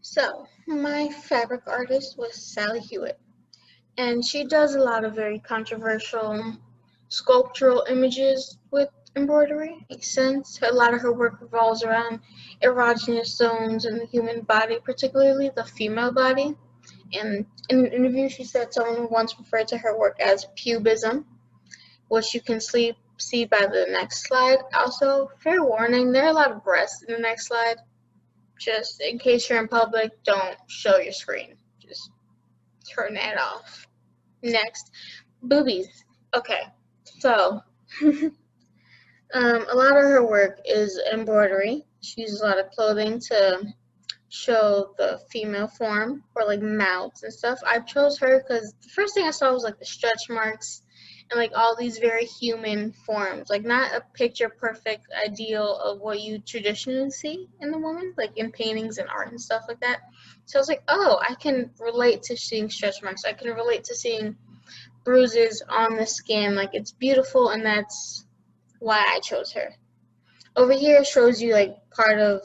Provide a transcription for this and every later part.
So, my fabric artist was Sally Hewett, and she does a lot of very controversial sculptural images with embroidery. Makes sense. A lot of her work revolves around erogenous zones in the human body, particularly the female body. And in an interview, she said someone once referred to her work as pubism, which you can see by the next slide. Also, fair warning, there are a lot of breasts in the next slide. Just in case you're in public, don't show your screen. Just turn that off. Next, boobies. Okay, so a lot of her work is embroidery. She uses a lot of clothing to show the female form, or like mouths and stuff. I chose her because the first thing I saw was like the stretch marks and like all these very human forms, like not a picture perfect ideal of what you traditionally see in the woman, like in paintings and art and stuff like that. So I was like, oh, I can relate to seeing stretch marks. I can relate to seeing bruises on the skin. Like, it's beautiful, and that's why I chose her. Over here shows you like part of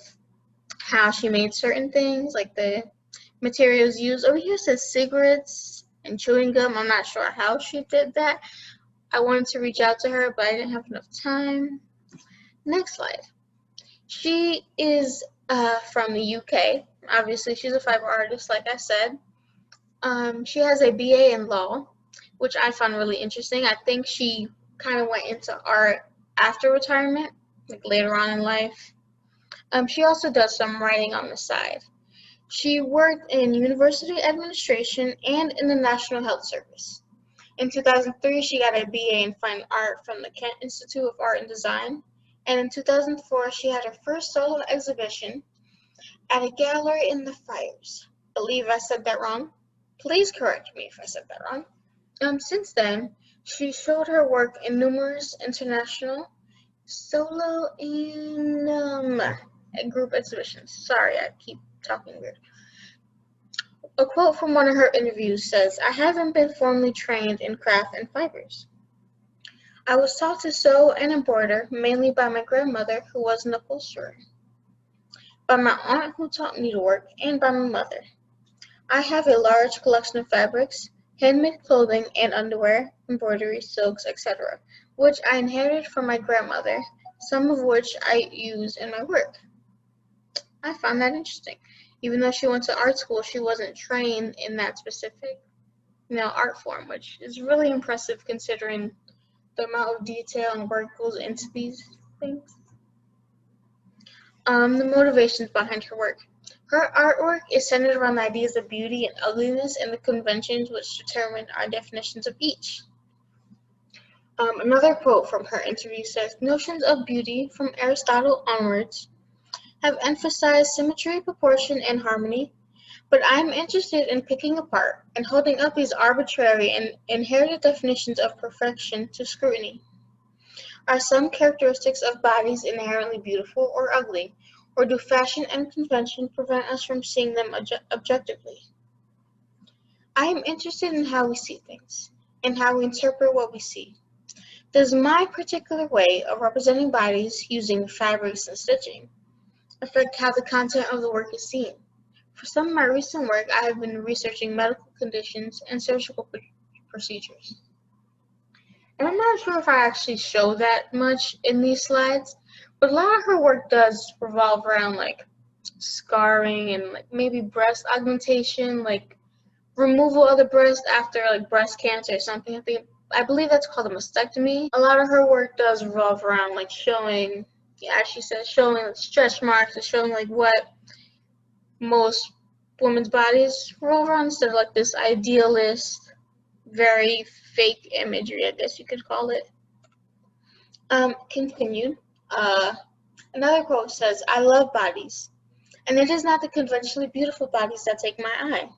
how she made certain things, like the materials used. Over here says cigarettes and chewing gum. I'm not sure how she did that. I wanted to reach out to her, but I didn't have enough time. Next slide. She is from the UK. Obviously, she's a fiber artist, like I said. She has a BA in law, which I found really interesting. I think she kind of went into art after retirement, like later on in life. She also does some writing on the side. She worked in university administration and in the National Health Service. In 2003, she got a BA in Fine Art from the Kent Institute of Art and Design, and in 2004, she had her first solo exhibition at a gallery in the Friars. I believe I said that wrong. Please correct me if I said that wrong. Since then, she showed her work in numerous international, solo, and group exhibitions. Sorry, I keep talking weird. A quote from one of her interviews says, "I haven't been formally trained in craft and fibers. I was taught to sew and embroider mainly by my grandmother, who was an upholsterer, by my aunt who taught needlework, and by my mother. I have a large collection of fabrics, handmade clothing and underwear, embroidery, silks, etc., which I inherited from my grandmother, some of which I use in my work." I found that interesting. Even though she went to art school, she wasn't trained in that specific, art form, which is really impressive considering the amount of detail and work goes into these things. The motivations behind her work. Her artwork is centered around the ideas of beauty and ugliness and the conventions which determine our definitions of each. Another quote from her interview says, "Notions of beauty, from Aristotle onwards, have emphasized symmetry, proportion, and harmony, but I am interested in picking apart and holding up these arbitrary and inherited definitions of perfection to scrutiny. Are some characteristics of bodies inherently beautiful or ugly, or do fashion and convention prevent us from seeing them objectively? I am interested in how we see things, and how we interpret what we see. Does my particular way of representing bodies using fabrics and stitching affect how the content of the work is seen? For some of my recent work, I have been researching medical conditions and surgical procedures." And I'm not sure if I actually show that much in these slides, but a lot of her work does revolve around like scarring and like maybe breast augmentation, like removal of the breast after like breast cancer or something. I believe that's called a mastectomy. A lot of her work does revolve around like showing, as she says, showing like stretch marks and showing like what most women's bodies revolve around instead of like this idealist, very fake imagery, I guess you could call it. Continued. Another quote says, "I love bodies, and it is not the conventionally beautiful bodies that take my eye.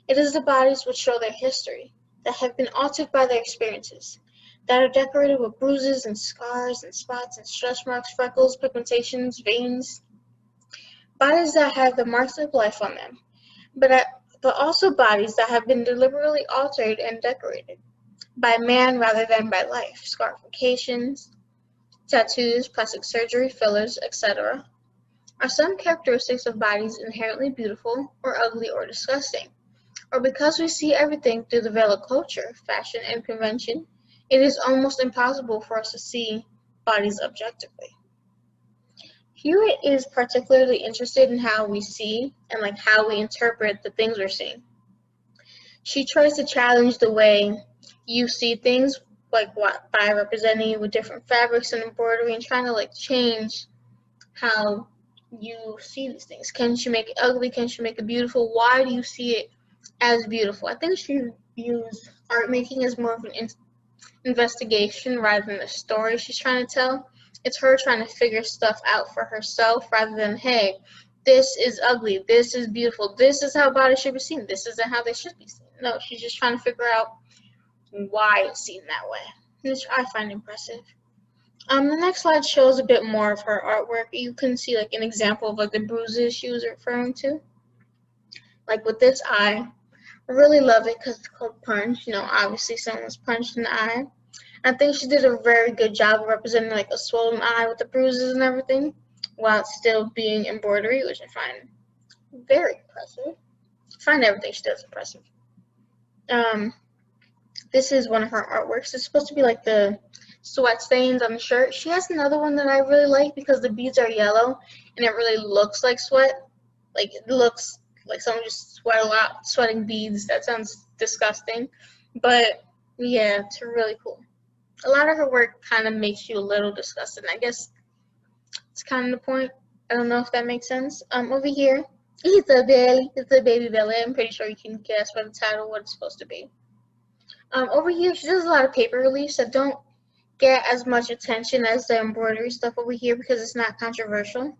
It is the bodies which show their history, that have been altered by their experiences, that are decorated with bruises and scars and spots and stretch marks, freckles, pigmentations, veins, bodies that have the marks of life on them, but also bodies that have been deliberately altered and decorated by man rather than by life, scarifications, tattoos, plastic surgery, fillers, etc. Are some characteristics of bodies inherently beautiful or ugly or disgusting? Or because we see everything through the veil of culture, fashion, and convention, it is almost impossible for us to see bodies objectively. Hewett is particularly interested in how we see and like how we interpret the things we're seeing. She tries to challenge the way you see things, like what by representing it with different fabrics and embroidery and trying to like change how you see these things. Can she make it ugly? Can she make it beautiful? Why do you see it as beautiful? I think she views art making as more of an investigation rather than a story she's trying to tell. It's her trying to figure stuff out for herself rather than, hey, this is ugly, this is beautiful, this is how bodies should be seen, this isn't how they should be seen. No, she's just trying to figure out why it's seen that way, which I find impressive. The next slide shows a bit more of her artwork. You can see like an example of like the bruises she was referring to. Like with this eye, I really love it because it's called Punch. You know, obviously someone was punched in the eye. I think she did a very good job of representing like a swollen eye with the bruises and everything, while still being embroidery, which I find very impressive. I find everything she does impressive. This is one of her artworks. It's supposed to be like the sweat stains on the shirt. She has another one that I really like because the beads are yellow and it really looks like sweat. Like it looks like someone just sweat a lot, sweating beads. That sounds disgusting, but yeah, it's really cool. A lot of her work kind of makes you a little disgusted. I guess it's kind of the point. I don't know if that makes sense. Over here, it's a belly. It's a baby belly. I'm pretty sure you can guess by the title what it's supposed to be. Over here, she does a lot of paper reliefs that don't get as much attention as the embroidery stuff over here because it's not controversial.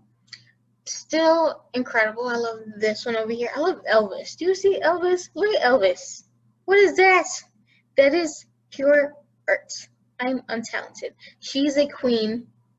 Still incredible. I love this one over here. I love Elvis. Do you see Elvis? Look at Elvis. What is that? That is pure art. I'm untalented. She's a queen